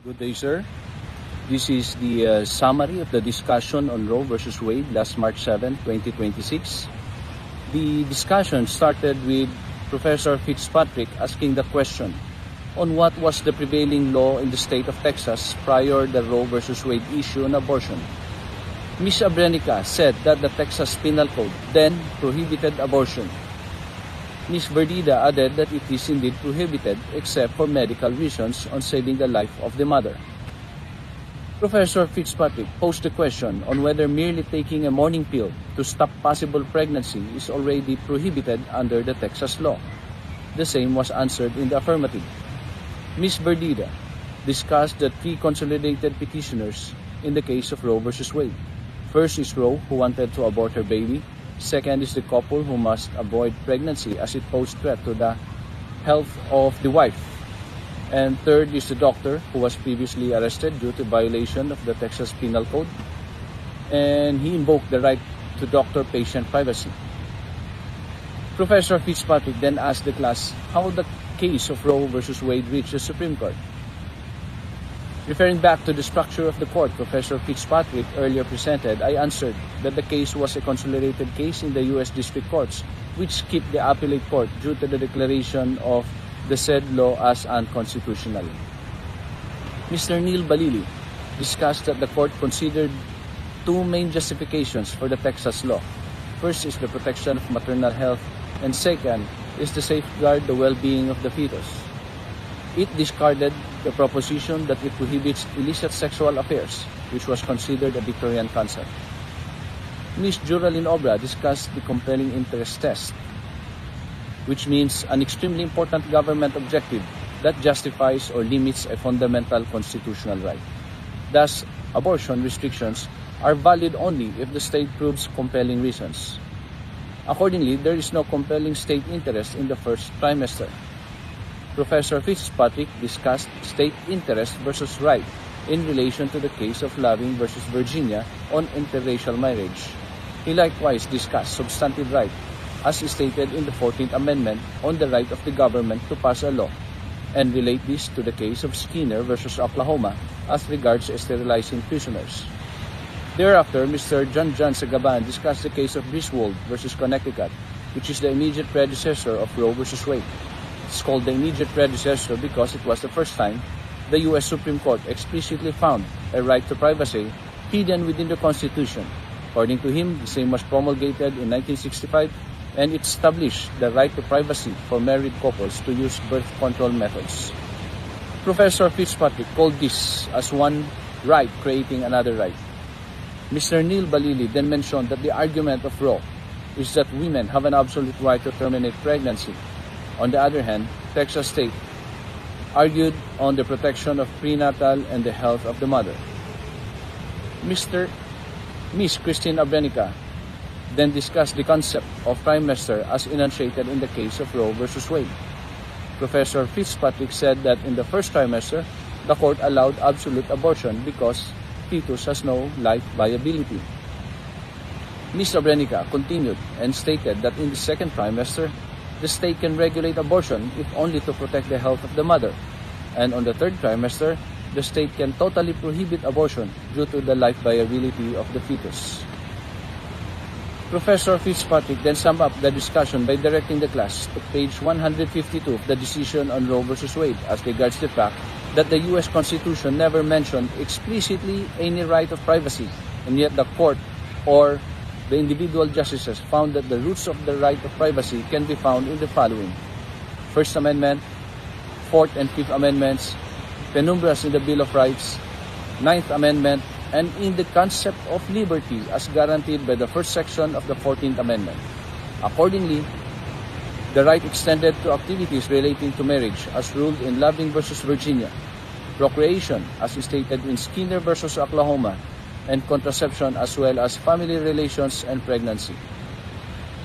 Good day, sir. This is the summary of the discussion on Roe versus Wade last March 7, 2026. The discussion started with Professor Fitzpatrick asking the question on what was the prevailing law in the state of Texas prior the Roe versus Wade issue on abortion. Ms. Abrenica said that the Texas Penal Code then prohibited abortion. Ms. Verdida added that it is indeed prohibited except for medical reasons on saving the life of the mother. Professor Fitzpatrick posed the question on whether merely taking a morning pill to stop possible pregnancy is already prohibited under the Texas law. The same was answered in the affirmative. Ms. Verdida discussed the three consolidated petitioners in the case of Roe versus Wade. First is Roe, who wanted to abort her baby. Second is the couple who must avoid pregnancy as it posed threat to the health of the wife. And third is the doctor who was previously arrested due to violation of the Texas Penal Code. And he invoked the right to doctor-patient privacy. Professor Fitzpatrick then asked the class how the case of Roe versus Wade reached the Supreme Court. Referring back to the structure of the court Professor Fitzpatrick earlier presented, I answered that the case was a consolidated case in the U.S. District Courts, which skipped the appellate court due to the declaration of the said law as unconstitutional. Mr. Neil Balili discussed that the court considered two main justifications for the Texas law. First is the protection of maternal health, and second is to safeguard the well-being of the fetus. It discarded the proposition that it prohibits illicit sexual affairs, which was considered a Victorian concept. Ms. Juralyn Obra discussed the compelling interest test, which means an extremely important government objective that justifies or limits a fundamental constitutional right. Thus, abortion restrictions are valid only if the state proves compelling reasons. Accordingly, there is no compelling state interest in the first trimester. Professor Fitzpatrick discussed state interest versus right in relation to the case of Loving versus Virginia on interracial marriage. He likewise discussed substantive right, as stated in the 14th Amendment, on the right of the government to pass a law, and relate this to the case of Skinner versus Oklahoma as regards sterilizing prisoners. Thereafter, Mr. John Sagaban discussed the case of Griswold versus Connecticut, which is the immediate predecessor of Roe versus Wade. It's called the immediate predecessor because it was the first time the U.S. Supreme Court explicitly found a right to privacy hidden within the Constitution. According to him, the same was promulgated in 1965, and it established the right to privacy for married couples to use birth control methods. Professor Fitzpatrick called this as one right creating another right. Mr. Neil Balili then mentioned that the argument of Roe is that women have an absolute right to terminate pregnancy. On the other hand, Texas State argued on the protection of prenatal and the health of the mother. Ms. Christine Abrenica then discussed the concept of trimester as enunciated in the case of Roe versus Wade. Professor Fitzpatrick said that in the first trimester, the court allowed absolute abortion because fetus has no life viability. Ms. Abrenica continued and stated that in the second trimester, the state can regulate abortion if only to protect the health of the mother. And on the third trimester, the state can totally prohibit abortion due to the life viability of the fetus. Professor Fitzpatrick then summed up the discussion by directing the class to page 152 of the decision on Roe versus Wade as regards the fact that the U.S. Constitution never mentioned explicitly any right of privacy, and yet the court or the individual justices found that the roots of the right of privacy can be found in the following: First Amendment, Fourth and Fifth Amendments, penumbras in the Bill of Rights, Ninth Amendment, and in the concept of liberty as guaranteed by the first section of the 14th Amendment. Accordingly, the right extended to activities relating to marriage as ruled in Loving versus Virginia, procreation as stated in Skinner versus Oklahoma, and contraception as well as family relations and pregnancy.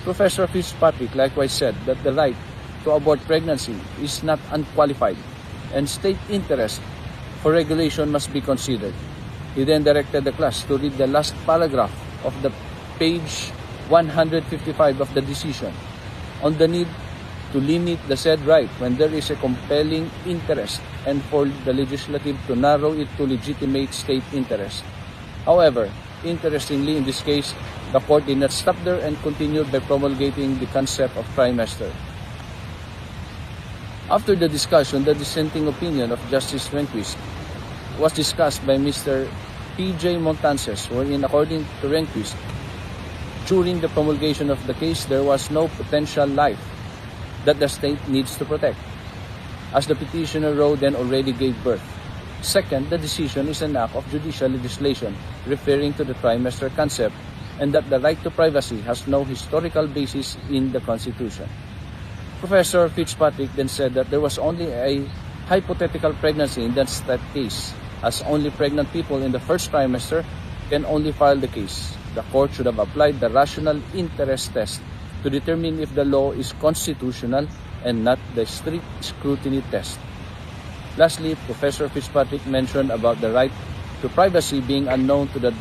Professor Fitzpatrick likewise said that the right to abort pregnancy is not unqualified and state interest for regulation must be considered. He then directed the class to read the last paragraph of the page 155 of the decision on the need to limit the said right when there is a compelling interest and for the legislative to narrow it to legitimate state interest. However, interestingly, in this case, the court did not stop there and continued by promulgating the concept of trimester. After the discussion, the dissenting opinion of Justice Rehnquist was discussed by Mr. P.J. Montances, wherein according to Rehnquist, during the promulgation of the case, there was no potential life that the state needs to protect, as the petitioner wrote then already gave birth. Second, the decision is an act of judicial legislation referring to the trimester concept and that the right to privacy has no historical basis in the Constitution. Professor Fitzpatrick then said that there was only a hypothetical pregnancy in that case, as only pregnant people in the first trimester can only file the case. The court should have applied the rational interest test to determine if the law is constitutional and not the strict scrutiny test. Lastly, Professor Fitzpatrick mentioned about the right to privacy being unknown to the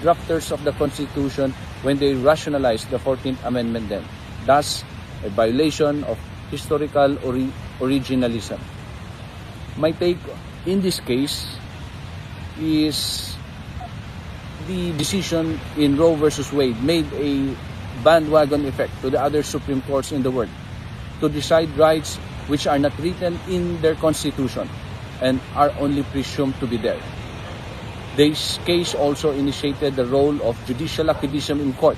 drafters of the Constitution when they rationalized the 14th Amendment then, thus a violation of historical originalism. My take in this case is the decision in Roe versus Wade made a bandwagon effect to the other Supreme Courts in the world to decide rights which are not written in their constitution and are only presumed to be there. This case also initiated the role of judicial activism in court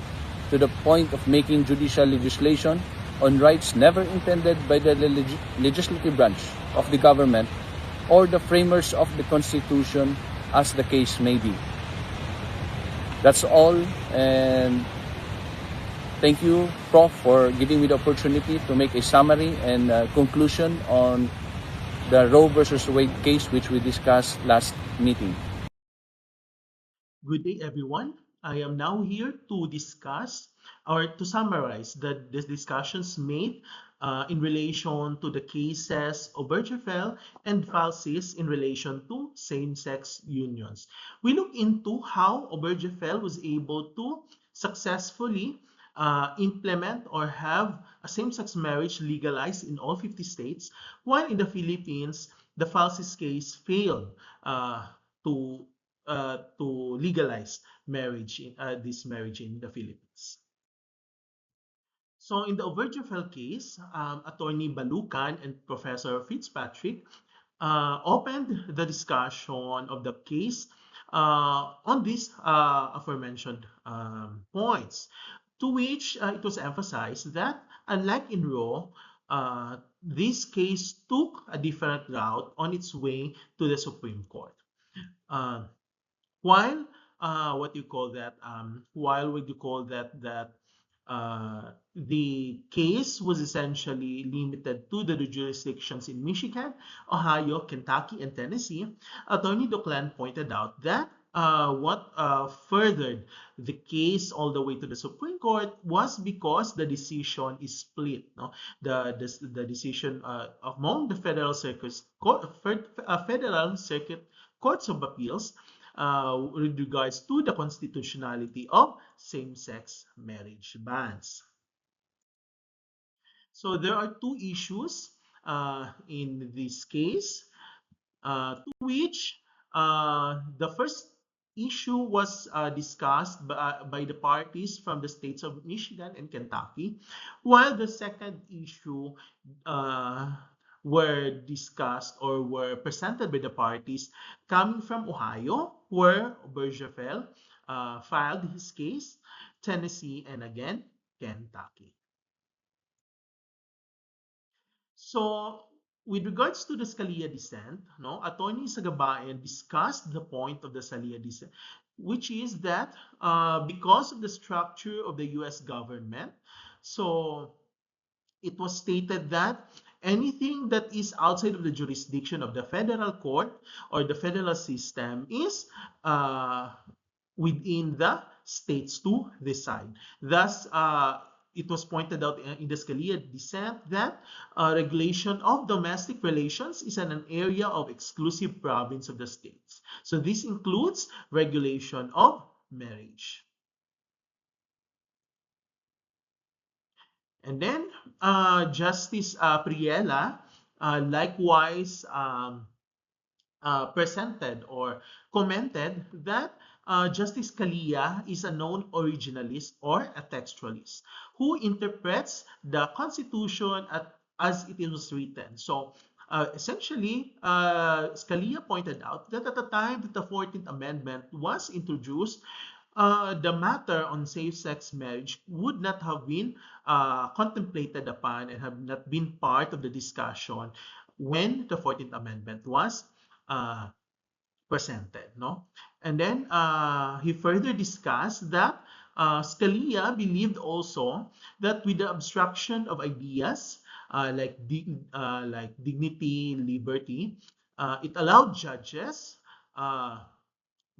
to the point of making judicial legislation on rights never intended by the legislative branch of the government or the framers of the Constitution, as the case may be. That's all, and thank you, Prof, for giving me the opportunity to make a summary and conclusion on the Roe versus Wade case which we discussed last meeting. Good day, everyone. I am now here to discuss or to summarize the discussions made in relation to the cases Obergefell and Falsis in relation to same-sex unions. We look into how Obergefell was able to successfully implement or have a same-sex marriage legalized in all 50 states, while in the Philippines, the Falsis case failed to legalize marriage, this marriage in the Philippines. So in the Obergefell case, Attorney Balucan and Professor Fitzpatrick opened the discussion of the case on these aforementioned points, to which it was emphasized that unlike in Roe, this case took a different route on its way to the Supreme Court. While the case was essentially limited to the jurisdictions in Michigan, Ohio, Kentucky, and Tennessee, Attorney Duclan pointed out that what furthered the case all the way to the Supreme Court was because the decision is split. No? The decision among the Federal Circuit Courts of Appeals with regards to the constitutionality of same-sex marriage bans. So there are two issues in this case, to which the first issue was discussed by the parties from the states of Michigan and Kentucky, while the second issue were discussed or were presented by the parties coming from Ohio, where Obergefell filed his case, Tennessee, and again, Kentucky. So, with regards to the Scalia dissent, Attorney Sagabayan discussed the point of the Scalia dissent, which is that because of the structure of the U.S. government, so it was stated that anything that is outside of the jurisdiction of the federal court or the federal system is within the states to decide. Thus, it was pointed out in the Scalia dissent that regulation of domestic relations is an area of exclusive province of the states. So this includes regulation of marriage. And then Justice Priela likewise presented or commented that Justice Scalia is a known originalist or a textualist who interprets the Constitution as it was written. So essentially, Scalia pointed out that at the time that the 14th Amendment was introduced, the matter on same-sex marriage would not have been contemplated upon and have not been part of the discussion when the 14th Amendment was uh, presented, no? And then he further discussed that Scalia believed also that with the abstraction of ideas like dignity, liberty, it allowed judges, uh,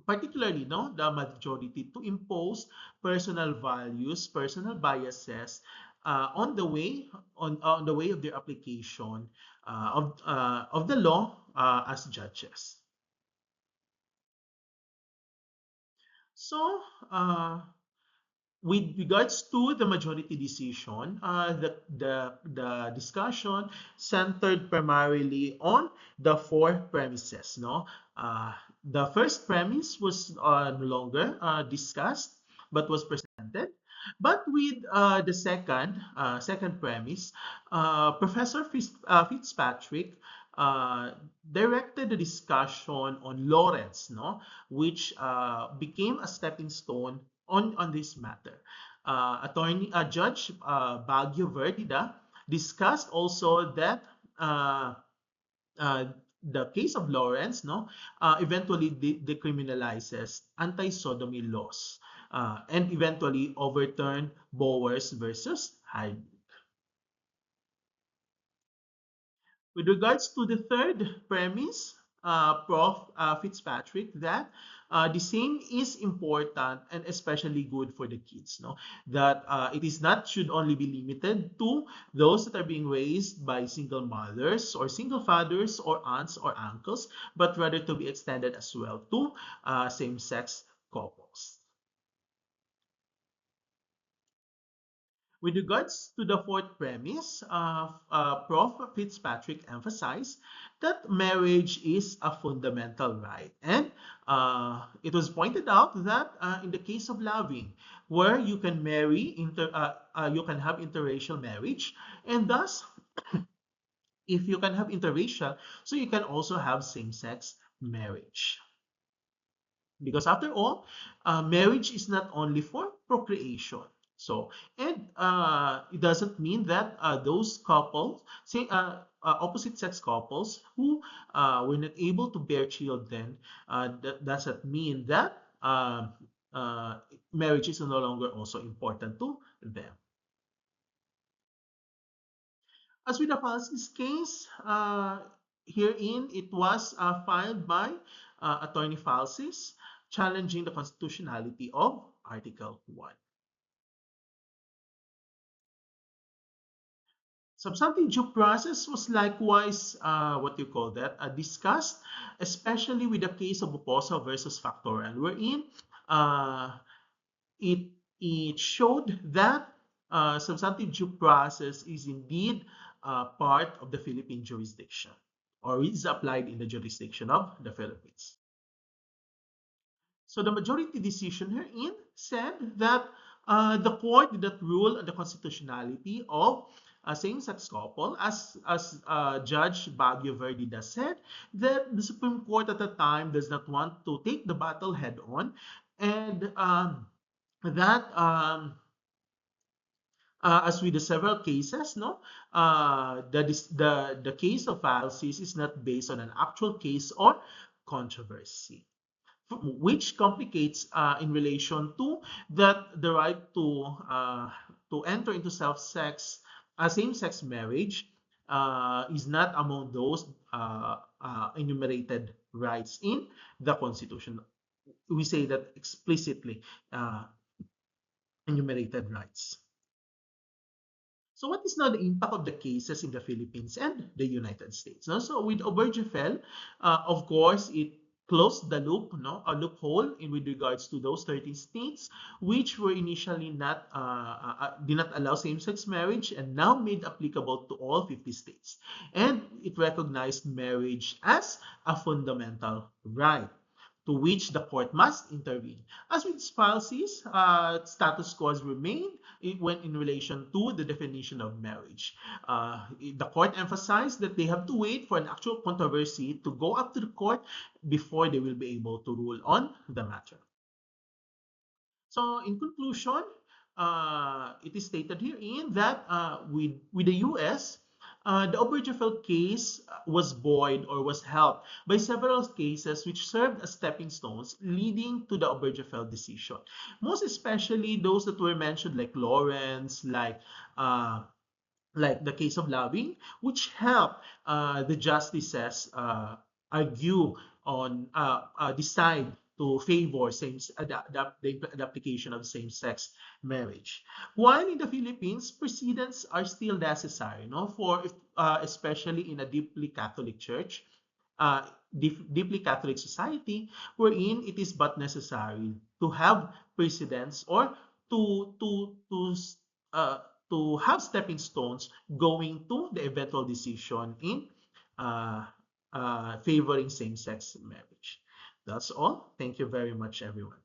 particularly no, the majority, to impose personal values, personal biases on the way of their application of the law as judges. So, with regards to the majority decision, the discussion centered primarily on the four premises. No, the first premise was no longer discussed, but was presented. But with the second premise, Professor Fitzpatrick directed the discussion on Lawrence, no, which became a stepping stone on this matter. Judge Baguio Verdida discussed also that uh, uh, the case of Lawrence, no, eventually decriminalizes anti-sodomy laws and eventually overturned Bowers versus Hyde. With regards to the third premise, Prof. Fitzpatrick, that the same is important and especially good for the kids. No, that it is not should only be limited to those that are being raised by single mothers or single fathers or aunts or uncles, but rather to be extended as well to same-sex couples. With regards to the fourth premise, Prof. Fitzpatrick emphasized that marriage is a fundamental right. And it was pointed out that in the case of loving, where you can you can have interracial marriage, and thus, if you can have interracial, so you can also have same-sex marriage. Because after all, marriage is not only for procreation. So, and it doesn't mean that those couples, say opposite sex couples who were not able to bear children, that doesn't mean that uh, marriage is no longer also important to them. As with the Falsis case, herein it was filed by Attorney Falsis, challenging the constitutionality of Article 1. Substantive due process was likewise, what you call that, discussed, especially with the case of Oposa versus Factorial, wherein uh, it, it showed that substantive due process is indeed part of the Philippine jurisdiction, or is applied in the jurisdiction of the Philippines. So the majority decision herein said that the court did not rule on the constitutionality of a same-sex couple, as Judge Baguio Verdida said, that the Supreme Court at the time does not want to take the battle head-on, and that as with the several cases, no, the case of fallacies is not based on an actual case or controversy, which complicates in relation to that the right to enter into same-sex marriage is not among those enumerated rights in the Constitution. We say that explicitly, enumerated rights. So what is now the impact of the cases in the Philippines and the United States? No? So with Obergefell, of course, it closed the loop, no, a loophole in with regards to those 13 states which were initially not did not allow same-sex marriage and now made applicable to all 50 states. And it recognized marriage as a fundamental right to which the court must intervene. As with spouses, status quo remained when in relation to the definition of marriage. The court emphasized that they have to wait for an actual controversy to go up to the court before they will be able to rule on the matter. So, in conclusion, it is stated herein that with the US, the Obergefell case was buoyed or was helped by several cases which served as stepping stones leading to the Obergefell decision. Most especially those that were mentioned like Lawrence, like the case of Loving, which helped the justices argue on decide to favor the application of same-sex marriage. While in the Philippines, precedents are still necessary, no, for especially in a deeply Catholic church, deeply Catholic society, wherein it is but necessary to have precedents or to to to uh, to have stepping stones going to the eventual decision in uh, favoring same-sex marriage. That's all. Thank you very much, everyone.